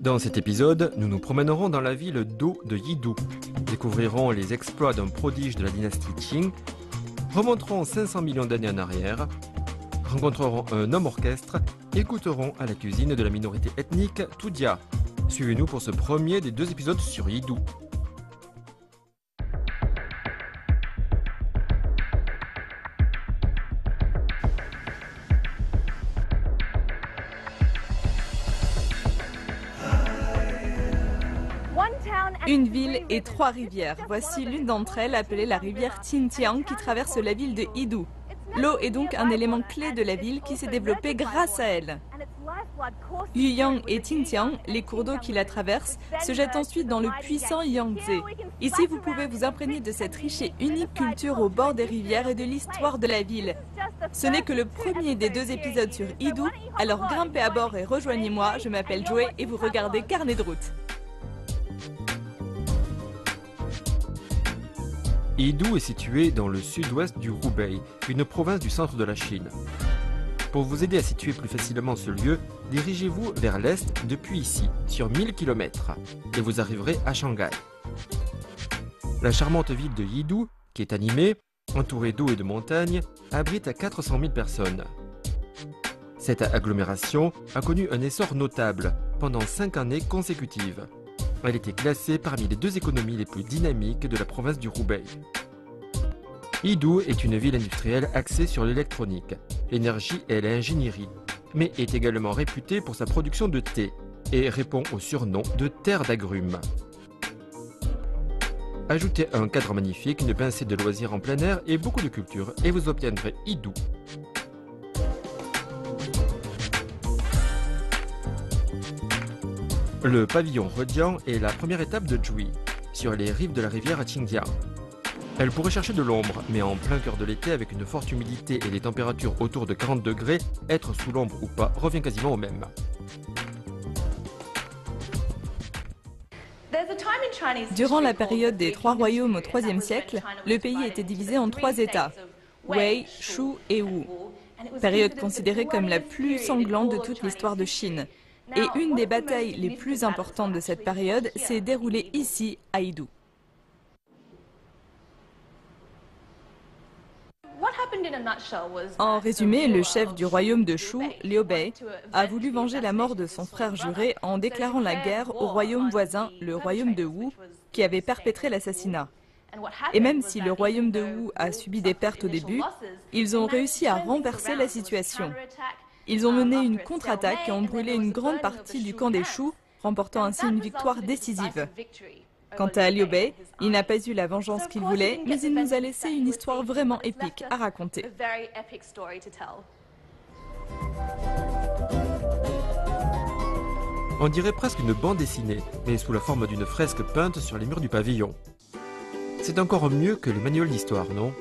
Dans cet épisode, nous nous promènerons dans la ville d'O de Yidu, découvrirons les exploits d'un prodige de la dynastie Qing, remonterons 500 millions d'années en arrière, rencontrerons un homme orchestre et goûterons à la cuisine de la minorité ethnique Tudia. Suivez-nous pour ce premier des 2 épisodes sur Yidu. Une ville et 3 rivières. Voici l'une d'entre elles, appelée la rivière Xinjiang, qui traverse la ville de Yidu. L'eau est donc un élément clé de la ville qui s'est développé grâce à elle. Yuyang et Xinjiang, les cours d'eau qui la traversent, se jettent ensuite dans le puissant Yangtze. Ici, vous pouvez vous imprégner de cette riche et unique culture au bord des rivières et de l'histoire de la ville. Ce n'est que le premier des 2 épisodes sur Yidu, alors grimpez à bord et rejoignez-moi. Je m'appelle Joey et vous regardez Carnet de route. Yidu est situé dans le sud-ouest du Hubei, une province du centre de la Chine. Pour vous aider à situer plus facilement ce lieu, dirigez-vous vers l'est depuis ici, sur 1000 km, et vous arriverez à Shanghai. La charmante ville de Yidu, qui est animée, entourée d'eau et de montagnes, abrite 400 000 personnes. Cette agglomération a connu un essor notable pendant 5 années consécutives. Elle était classée parmi les 2 économies les plus dynamiques de la province du Hubei. Yidu est une ville industrielle axée sur l'électronique, l'énergie et l'ingénierie, mais est également réputée pour sa production de thé et répond au surnom de terre d'agrumes. Ajoutez un cadre magnifique, une pincée de loisirs en plein air et beaucoup de culture et vous obtiendrez Yidu. Le pavillon Redian est la première étape de Jui, sur les rives de la rivière Xinjiang. Elle pourrait chercher de l'ombre, mais en plein cœur de l'été avec une forte humidité et des températures autour de 40 degrés, être sous l'ombre ou pas revient quasiment au même. Durant la période des 3 royaumes au IIIe siècle, le pays était divisé en 3 États, Wei, Shu et Wu, période considérée comme la plus sanglante de toute l'histoire de Chine. Et une des batailles les plus importantes de cette période s'est déroulée ici, à Yidu. En résumé, le chef du royaume de Shu, Liu Bei, a voulu venger la mort de son frère juré en déclarant la guerre au royaume voisin, le royaume de Wu, qui avait perpétré l'assassinat. Et même si le royaume de Wu a subi des pertes au début, ils ont réussi à renverser la situation. Ils ont mené une contre-attaque et ont brûlé une grande partie du camp des Shu, remportant ainsi une victoire décisive. Quant à Liu Bei, il n'a pas eu la vengeance qu'il voulait, mais il nous a laissé une histoire vraiment épique à raconter. On dirait presque une bande dessinée, mais sous la forme d'une fresque peinte sur les murs du pavillon. C'est encore mieux que les manuels d'histoire, non?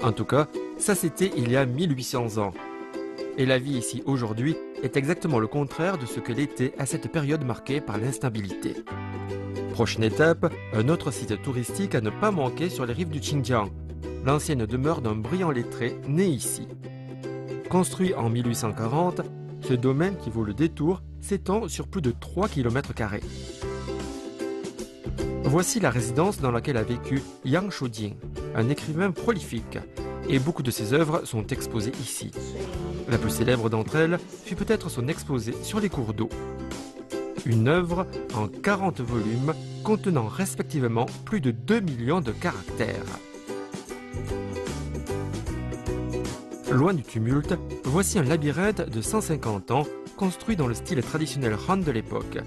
En tout cas, ça c'était il y a 1800 ans. Et la vie ici aujourd'hui est exactement le contraire de ce qu'elle était à cette période marquée par l'instabilité. Prochaine étape, un autre site touristique à ne pas manquer sur les rives du Xinjiang, l'ancienne demeure d'un brillant lettré né ici. Construit en 1840, ce domaine qui vaut le détour s'étend sur plus de 3 km². Voici la résidence dans laquelle a vécu Yang Shujing, un écrivain prolifique, et beaucoup de ses œuvres sont exposées ici. La plus célèbre d'entre elles fut peut-être son exposé sur les cours d'eau. Une œuvre en 40 volumes contenant respectivement plus de 2 millions de caractères. Loin du tumulte, voici un labyrinthe de 150 ans construit dans le style traditionnel Han de l'époque,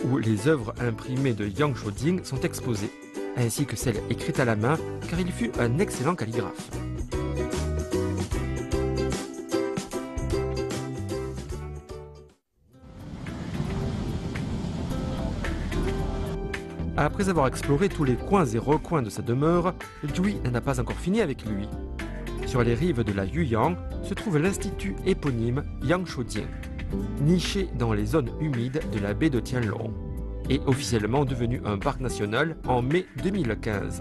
où les œuvres imprimées de Yang Shujing sont exposées, ainsi que celles écrites à la main, car il fut un excellent calligraphe. Après avoir exploré tous les coins et recoins de sa demeure, Jui n'en a pas encore fini avec lui. Sur les rives de la Yuyang se trouve l'institut éponyme Yang Shujing, niché dans les zones humides de la baie de Tianlong, et officiellement devenu un parc national en mai 2015.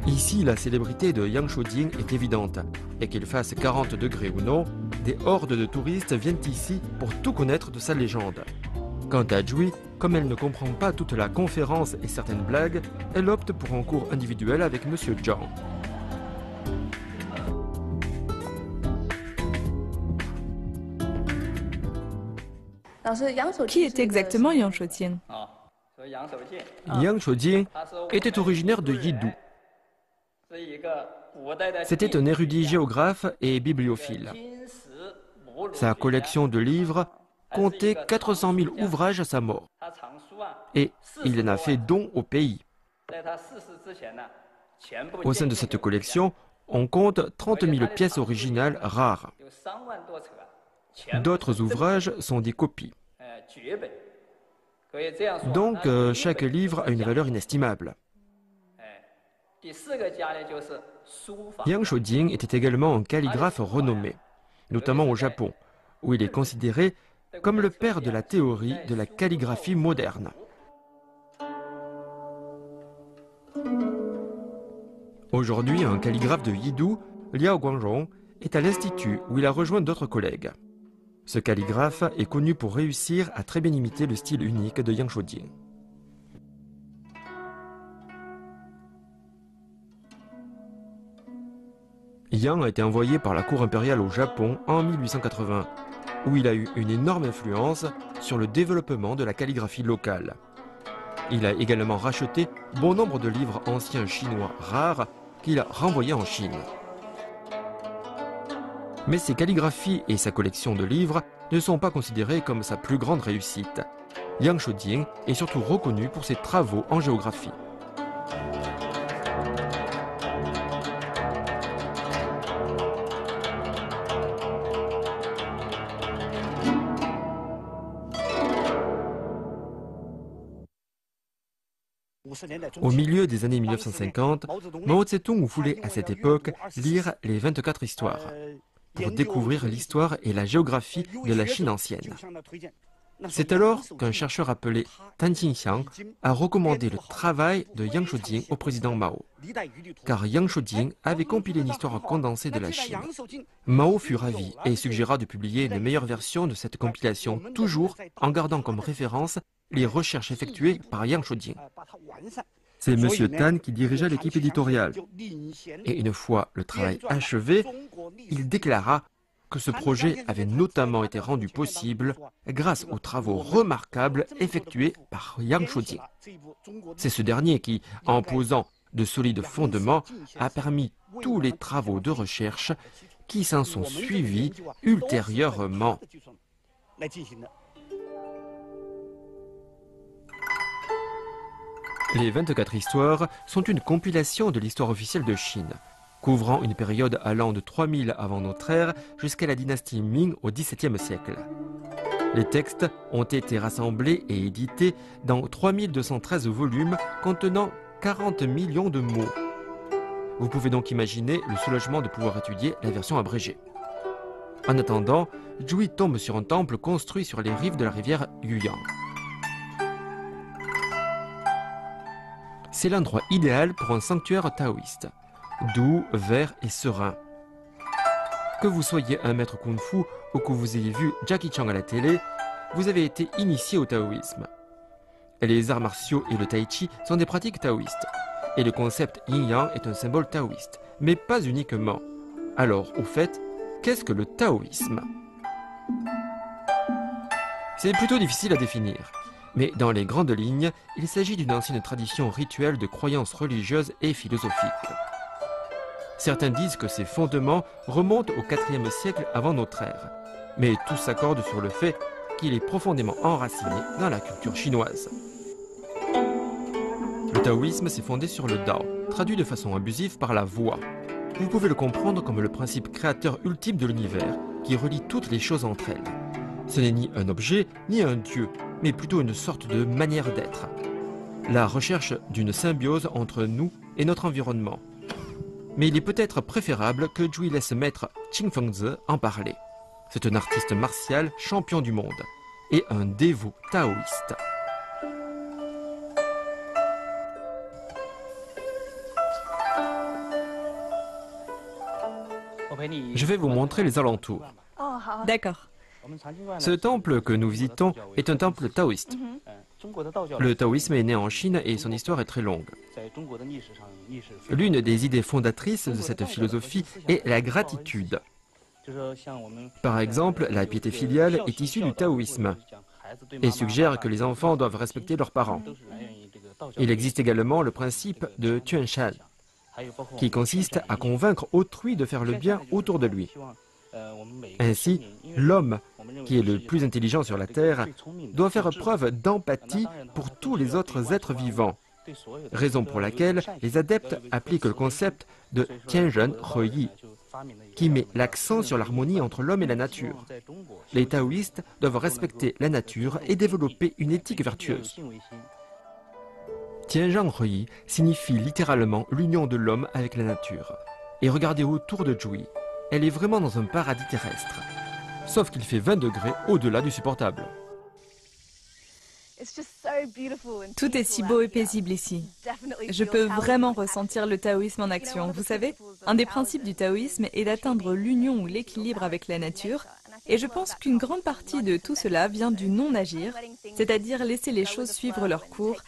Ici, la célébrité de Yang Shujing est évidente, et qu'il fasse 40 degrés ou non, des hordes de touristes viennent ici pour tout connaître de sa légende. Quant à Jui, comme elle ne comprend pas toute la conférence et certaines blagues, elle opte pour un cours individuel avec Monsieur Zhang. Qui était exactement Yang Shojing? Yang Shojing était originaire de Yidou. C'était un érudit géographe et bibliophile. Sa collection de livres comptait 400 000 ouvrages à sa mort. Et il en a fait don au pays. Au sein de cette collection, on compte 30 000 pièces originales rares. D'autres ouvrages sont des copies. Donc, chaque livre a une valeur inestimable. Yang Shojing était également un calligraphe renommé, notamment au Japon, où il est considéré comme le père de la théorie de la calligraphie moderne. Aujourd'hui, un calligraphe de Yidou, Liao Guangrong, est à l'Institut où il a rejoint d'autres collègues. Ce calligraphe est connu pour réussir à très bien imiter le style unique de Yang Shojing. Yang a été envoyé par la cour impériale au Japon en 1880, où il a eu une énorme influence sur le développement de la calligraphie locale. Il a également racheté bon nombre de livres anciens chinois rares qu'il a renvoyés en Chine. Mais ses calligraphies et sa collection de livres ne sont pas considérées comme sa plus grande réussite. Yang Shojing est surtout reconnu pour ses travaux en géographie. Au milieu des années 1950, Mao Tse-tung voulait à cette époque lire les 24 histoires pour découvrir l'histoire et la géographie de la Chine ancienne. C'est alors qu'un chercheur appelé Tan Xinxiang a recommandé le travail de Yang Shojing au président Mao, car Yang Shojing avait compilé une histoire condensée de la Chine. Mao fut ravi et suggéra de publier une meilleure version de cette compilation, toujours en gardant comme référence les recherches effectuées par Yang Shojing. C'est M. Tan qui dirigea l'équipe éditoriale. Et une fois le travail achevé, il déclara que ce projet avait notamment été rendu possible grâce aux travaux remarquables effectués par Yang Shojing. C'est ce dernier qui, en posant de solides fondements, a permis tous les travaux de recherche qui s'en sont suivis ultérieurement. Les 24 histoires sont une compilation de l'histoire officielle de Chine, couvrant une période allant de 3000 avant notre ère jusqu'à la dynastie Ming au XVIIe siècle. Les textes ont été rassemblés et édités dans 3213 volumes contenant 40 millions de mots. Vous pouvez donc imaginer le soulagement de pouvoir étudier la version abrégée. En attendant, Jui tombe sur un temple construit sur les rives de la rivière Yuyang. C'est l'endroit idéal pour un sanctuaire taoïste, doux, vert et serein. Que vous soyez un maître kung-fu ou que vous ayez vu Jackie Chan à la télé, vous avez été initié au taoïsme. Les arts martiaux et le tai chi sont des pratiques taoïstes. Et le concept yin-yang est un symbole taoïste, mais pas uniquement. Alors, au fait, qu'est-ce que le taoïsme? C'est plutôt difficile à définir. Mais dans les grandes lignes, il s'agit d'une ancienne tradition rituelle de croyances religieuses et philosophiques. Certains disent que ses fondements remontent au IVe siècle avant notre ère, mais tous s'accordent sur le fait qu'il est profondément enraciné dans la culture chinoise. Le taoïsme s'est fondé sur le Dao, traduit de façon abusive par la voix. Vous pouvez le comprendre comme le principe créateur ultime de l'univers, qui relie toutes les choses entre elles. Ce n'est ni un objet, ni un dieu, mais plutôt une sorte de manière d'être. La recherche d'une symbiose entre nous et notre environnement. Mais il est peut-être préférable que Jui laisse maître Qing Fengzi en parler. C'est un artiste martial champion du monde et un dévot taoïste. Je vais vous montrer les alentours. D'accord. Ce temple que nous visitons est un temple taoïste. Le taoïsme est né en Chine et son histoire est très longue. L'une des idées fondatrices de cette philosophie est la gratitude. Par exemple, la piété filiale est issue du taoïsme et suggère que les enfants doivent respecter leurs parents. Il existe également le principe de Tuanshan, qui consiste à convaincre autrui de faire le bien autour de lui. Ainsi, l'homme, qui est le plus intelligent sur la Terre, doit faire preuve d'empathie pour tous les autres êtres vivants, raison pour laquelle les adeptes appliquent le concept de Tianren Heyi, qui met l'accent sur l'harmonie entre l'homme et la nature. Les taoïstes doivent respecter la nature et développer une éthique vertueuse. Tianren Heyi signifie littéralement l'union de l'homme avec la nature. Et regardez autour de Zhui, elle est vraiment dans un paradis terrestre. Sauf qu'il fait 20 degrés au-delà du supportable. Tout est si beau et paisible ici. Je peux vraiment ressentir le taoïsme en action. Vous savez, un des principes du taoïsme est d'atteindre l'union ou l'équilibre avec la nature. Et je pense qu'une grande partie de tout cela vient du non-agir, c'est-à-dire laisser les choses suivre leur cours.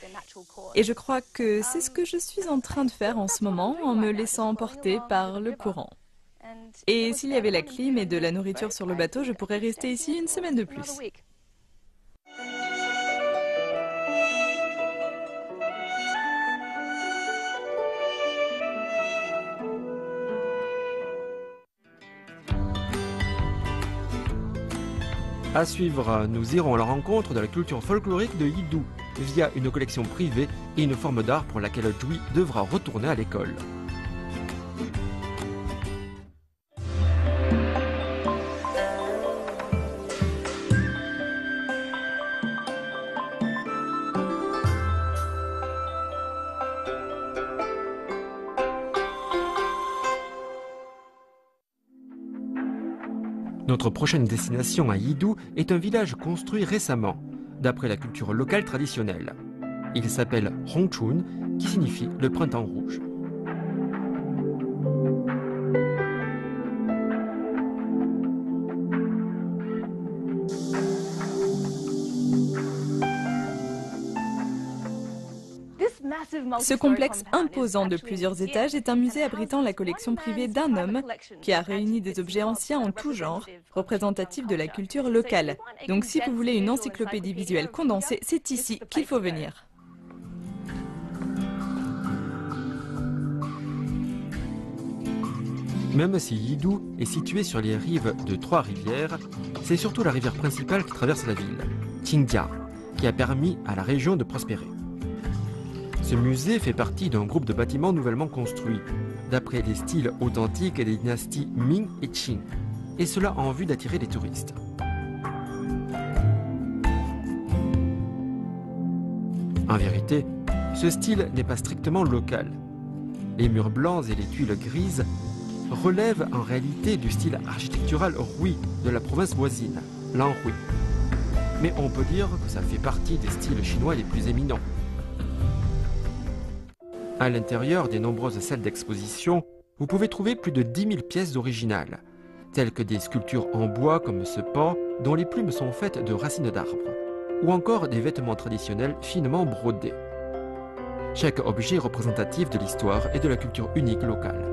Et je crois que c'est ce que je suis en train de faire en ce moment en me laissant emporter par le courant. Et s'il y avait la clim et de la nourriture sur le bateau, je pourrais rester ici une semaine de plus. À suivre, nous irons à la rencontre de la culture folklorique de Yidou via une collection privée et une forme d'art pour laquelle Zhui devra retourner à l'école. Notre prochaine destination à Yidou est un village construit récemment, d'après la culture locale traditionnelle. Il s'appelle Hongchun, qui signifie le printemps rouge. Ce complexe imposant de plusieurs étages est un musée abritant la collection privée d'un homme qui a réuni des objets anciens en tout genre, représentatifs de la culture locale. Donc si vous voulez une encyclopédie visuelle condensée, c'est ici qu'il faut venir. Même si Yidou est situé sur les rives de 3 rivières, c'est surtout la rivière principale qui traverse la ville, Qingjia, qui a permis à la région de prospérer. Ce musée fait partie d'un groupe de bâtiments nouvellement construits, d'après les styles authentiques des dynasties Ming et Qing, et cela en vue d'attirer les touristes. En vérité, ce style n'est pas strictement local. Les murs blancs et les tuiles grises relèvent en réalité du style architectural Hui de la province voisine, l'Anhui. Mais on peut dire que ça fait partie des styles chinois les plus éminents. À l'intérieur des nombreuses salles d'exposition, vous pouvez trouver plus de 10 000 pièces originales, telles que des sculptures en bois comme ce pan dont les plumes sont faites de racines d'arbres, ou encore des vêtements traditionnels finement brodés. Chaque objet est représentatif de l'histoire et de la culture unique locale.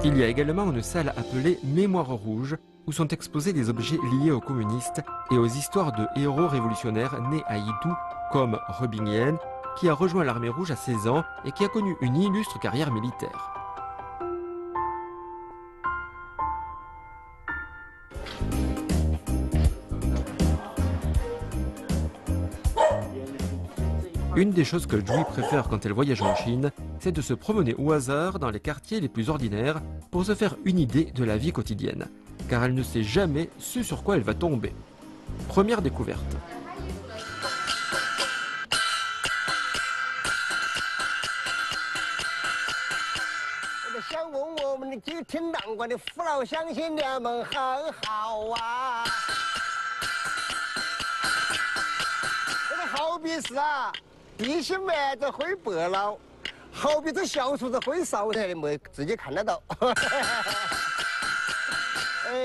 Il y a également une salle appelée Mémoire rouge, où sont exposés des objets liés aux communistes et aux histoires de héros révolutionnaires nés à Yidou, comme Rebing Yen, qui a rejoint l'armée rouge à 16 ans et qui a connu une illustre carrière militaire. Une des choses que Zhui préfère quand elle voyage en Chine, c'est de se promener au hasard dans les quartiers les plus ordinaires pour se faire une idée de la vie quotidienne, car elle ne sait jamais ce sur quoi elle va tomber. Première découverte.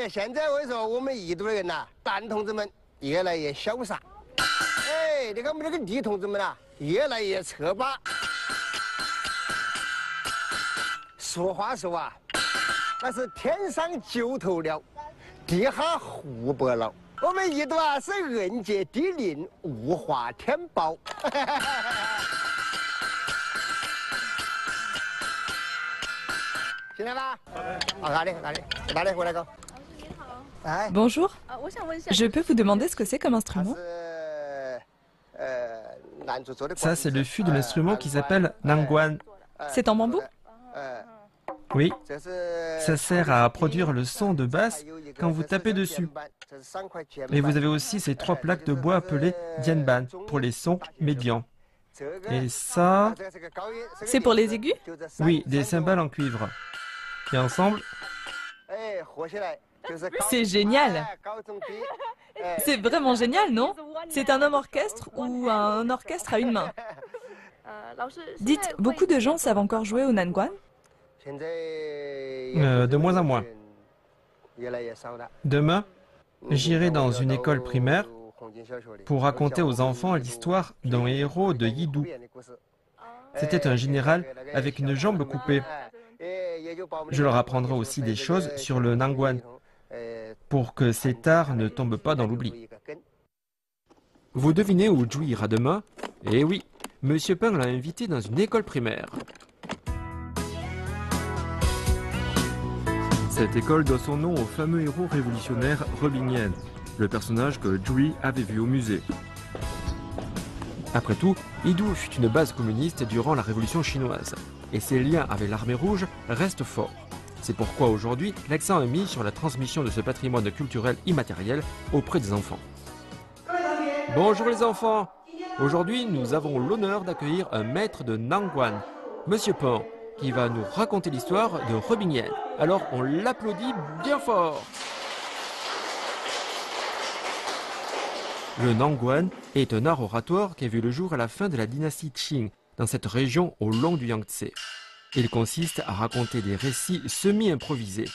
现在我跟你说，我们异度的人呐，男同志们越来越潇洒。你看我们这个女同志们啊，越来越侧把。俗话说啊，那是天上九头鸟，地下胡白老。我们异度啊，是人杰地灵，物化天宝。进来吧。哪里？回来个。Bonjour. Je peux vous demander ce que c'est comme instrument? Ça, c'est le fût de l'instrument qui s'appelle nangguan. C'est en bambou? Oui, ça sert à produire le son de basse quand vous tapez dessus. Et vous avez aussi ces 3 plaques de bois appelées dianban pour les sons médians. Et ça... C'est pour les aigus? Oui, des cymbales en cuivre. Et ensemble... C'est génial! C'est vraiment génial, non? C'est un homme orchestre ou un orchestre à une main? Dites, beaucoup de gens savent encore jouer au nangguan? De moins en moins. Demain, j'irai dans une école primaire pour raconter aux enfants l'histoire d'un héros de Yidou. C'était un général avec une jambe coupée. Je leur apprendrai aussi des choses sur le nangguan pour que cet art ne tombe pas dans l'oubli. Vous devinez où Zhui ira demain? Eh oui, Monsieur Peng l'a invité dans une école primaire. Cette école doit son nom au fameux héros révolutionnaire Robin, le personnage que Zhui avait vu au musée. Après tout, Yidou fut une base communiste durant la révolution chinoise, et ses liens avec l'armée rouge restent forts. C'est pourquoi aujourd'hui, l'accent est mis sur la transmission de ce patrimoine culturel immatériel auprès des enfants. Bonjour les enfants! Aujourd'hui, nous avons l'honneur d'accueillir un maître de nangguan, Monsieur Peng, qui va nous raconter l'histoire de Robin. Alors on l'applaudit bien fort! Le nangguan est un art oratoire qui a vu le jour à la fin de la dynastie Qing, dans cette région au long du Yangtze. Il consiste à raconter des récits semi-improvisés.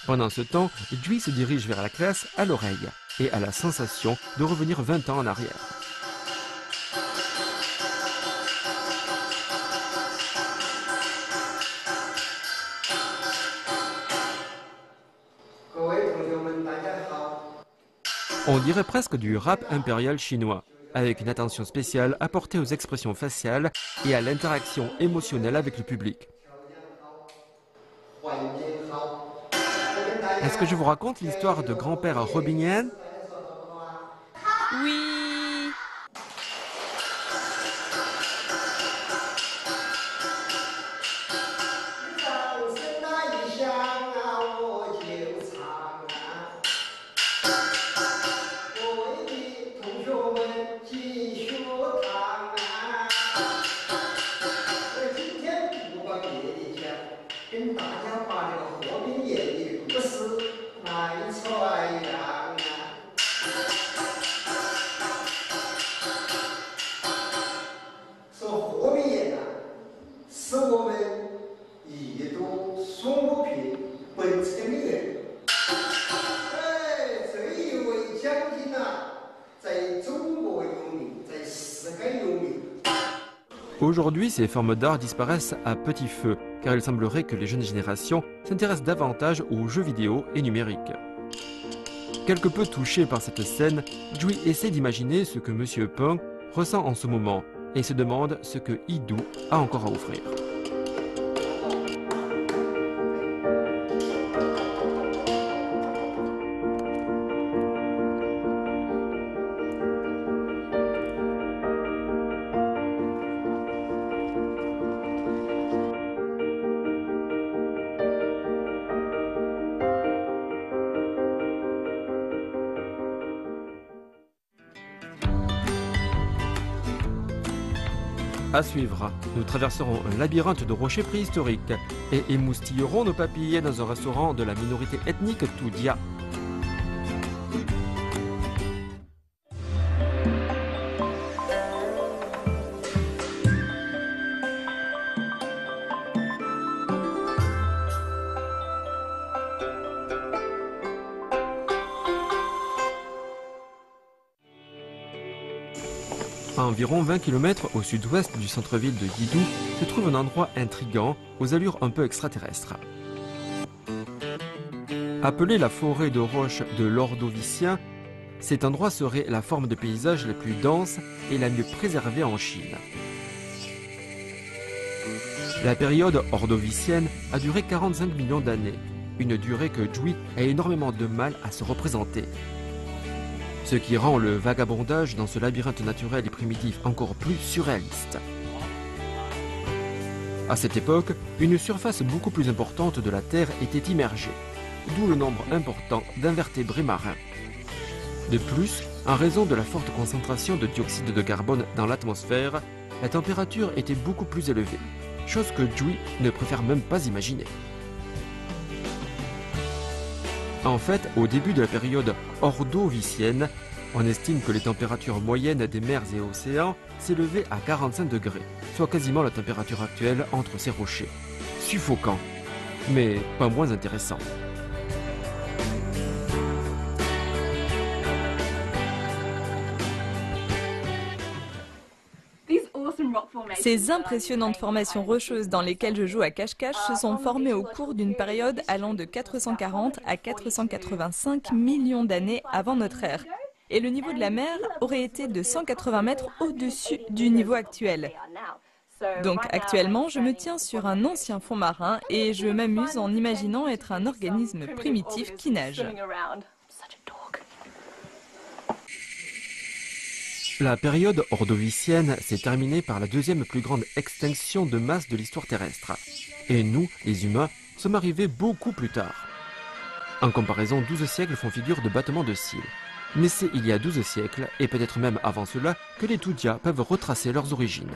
Pendant ce temps, Zhui se dirige vers la classe à l'oreille et a la sensation de revenir 20 ans en arrière. On dirait presque du rap impérial chinois, avec une attention spéciale apportée aux expressions faciales et à l'interaction émotionnelle avec le public. Est-ce que je vous raconte l'histoire de grand-père Robin? Oui! Aujourd'hui, ces formes d'art disparaissent à petit feu, car il semblerait que les jeunes générations s'intéressent davantage aux jeux vidéo et numériques. Quelque peu touché par cette scène, Zhui essaie d'imaginer ce que Monsieur Peng ressent en ce moment et se demande ce que Yidou a encore à offrir. À suivre, nous traverserons un labyrinthe de rochers préhistoriques et émoustillerons nos papilles dans un restaurant de la minorité ethnique Toudia. À environ 20 km au sud-ouest du centre-ville de Yidou se trouve un endroit intrigant aux allures un peu extraterrestres. Appelé la forêt de roches de l'Ordovicien, cet endroit serait la forme de paysage la plus dense et la mieux préservée en Chine. La période ordovicienne a duré 45 millions d'années, une durée que Zhui a énormément de mal à se représenter. Ce qui rend le vagabondage dans ce labyrinthe naturel et primitif encore plus surréaliste. À cette époque, une surface beaucoup plus importante de la Terre était immergée, d'où le nombre important d'invertébrés marins. De plus, en raison de la forte concentration de dioxyde de carbone dans l'atmosphère, la température était beaucoup plus élevée, chose que Zhui ne préfère même pas imaginer. En fait, au début de la période ordovicienne, on estime que les températures moyennes des mers et océans s'élevaient à 45 degrés, soit quasiment la température actuelle entre ces rochers. Suffocant, mais pas moins intéressant. Ces impressionnantes formations rocheuses dans lesquelles je joue à cache-cache se sont formées au cours d'une période allant de 440 à 485 millions d'années avant notre ère. Et le niveau de la mer aurait été de 180 mètres au-dessus du niveau actuel. Donc actuellement, je me tiens sur un ancien fond marin et je m'amuse en imaginant être un organisme primitif qui nage. La période ordovicienne s'est terminée par la deuxième plus grande extinction de masse de l'histoire terrestre. Et nous, les humains, sommes arrivés beaucoup plus tard. En comparaison, 12 siècles font figure de battements de cils. Mais c'est il y a 12 siècles, et peut-être même avant cela, que les Tudia peuvent retracer leurs origines.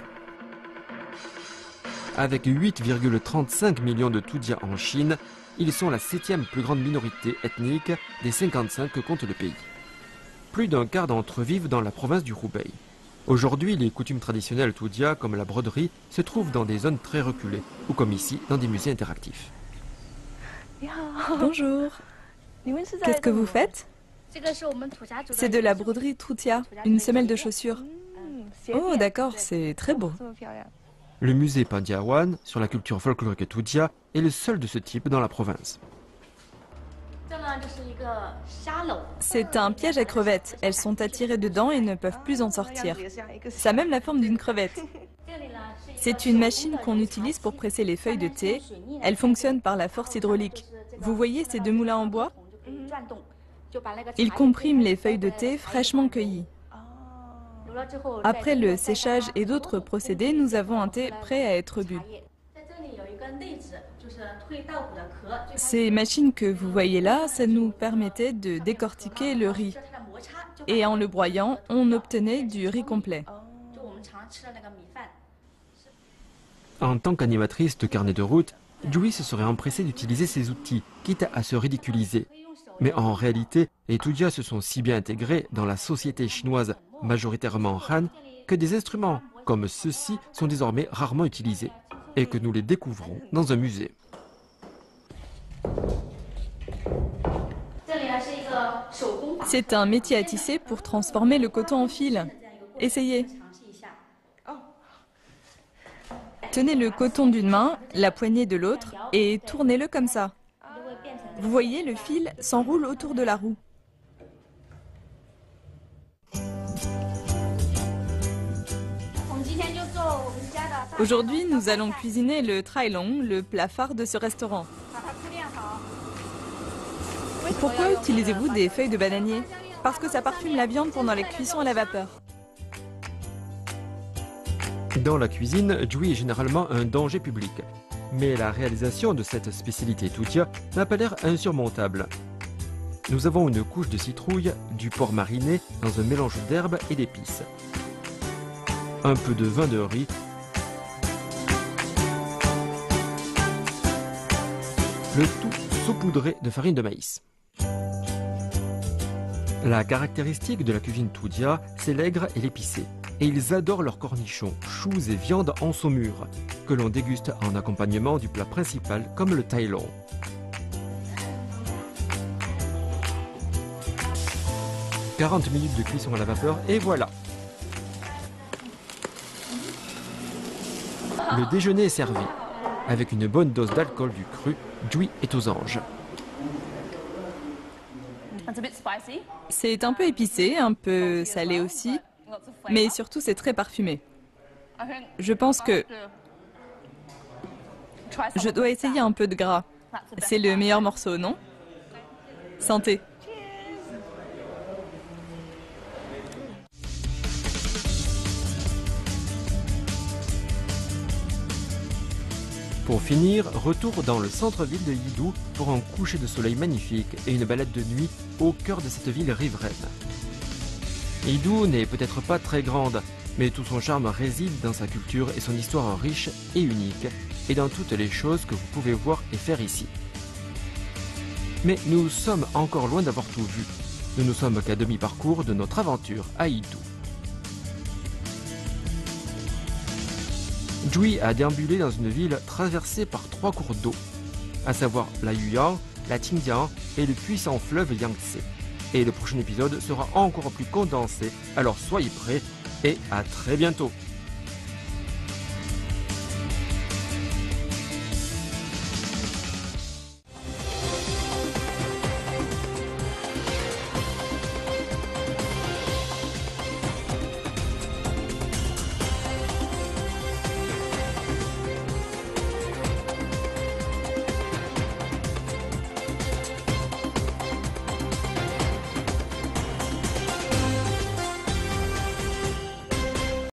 Avec 8,35 millions de Tudia en Chine, ils sont la 7e plus grande minorité ethnique des 55 que compte le pays. Plus d'un quart d'entre eux vivent dans la province du Hubei. Aujourd'hui, les coutumes traditionnelles Tudia, comme la broderie, se trouvent dans des zones très reculées, ou comme ici, dans des musées interactifs. Bonjour. Qu'est-ce que vous faites? C'est de la broderie Tudia, une semelle de chaussures. Oh d'accord, c'est très beau. Le musée Pandiawan, sur la culture folklorique Tudia, est le seul de ce type dans la province. C'est un piège à crevettes. Elles sont attirées dedans et ne peuvent plus en sortir. Ça a même la forme d'une crevette. C'est une machine qu'on utilise pour presser les feuilles de thé. Elle fonctionne par la force hydraulique. Vous voyez ces deux moulins en bois? Ils compriment les feuilles de thé fraîchement cueillies. Après le séchage et d'autres procédés, nous avons un thé prêt à être bu. Ces machines que vous voyez là, ça nous permettait de décortiquer le riz. Et en le broyant, on obtenait du riz complet. En tant qu'animatrice de carnet de route, Zhui se serait empressée d'utiliser ces outils, quitte à se ridiculiser. Mais en réalité, les Tudia se sont si bien intégrés dans la société chinoise majoritairement Han que des instruments comme ceux-ci sont désormais rarement utilisés et que nous les découvrons dans un musée. C'est un métier à tisser pour transformer le coton en fil. Essayez. Tenez le coton d'une main, la poignée de l'autre et tournez-le comme ça. Vous voyez, le fil s'enroule autour de la roue. Aujourd'hui, nous allons cuisiner le trailong, le plat phare de ce restaurant. Pourquoi utilisez-vous des feuilles de bananier? Parce que ça parfume la viande pendant la cuisson à la vapeur. Dans la cuisine, Zhui est généralement un danger public. Mais la réalisation de cette spécialité Tudia n'a pas l'air insurmontable. Nous avons une couche de citrouille, du porc mariné dans un mélange d'herbes et d'épices. Un peu de vin de riz. Le tout saupoudré de farine de maïs. La caractéristique de la cuisine Tudia, c'est l'aigre et l'épicé. Et ils adorent leurs cornichons, choux et viande en saumure, que l'on déguste en accompagnement du plat principal comme le tailong. « 40 minutes de cuisson à la vapeur et voilà !» Le déjeuner est servi. Avec une bonne dose d'alcool du cru, Jui est aux anges. C'est un peu épicé, un peu salé aussi, mais surtout c'est très parfumé. Je pense que je dois essayer un peu de gras. C'est le meilleur morceau, non? Santé! Pour finir, retour dans le centre-ville de Yidu pour un coucher de soleil magnifique et une balade de nuit au cœur de cette ville riveraine. Yidu n'est peut-être pas très grande, mais tout son charme réside dans sa culture et son histoire riche et unique, et dans toutes les choses que vous pouvez voir et faire ici. Mais nous sommes encore loin d'avoir tout vu. Nous ne sommes qu'à demi-parcours de notre aventure à Yidu. Jui a déambulé dans une ville traversée par 3 cours d'eau, à savoir la Yuyang, la Qingjiang et le puissant fleuve Yangtze. Et le prochain épisode sera encore plus condensé, alors soyez prêts et à très bientôt.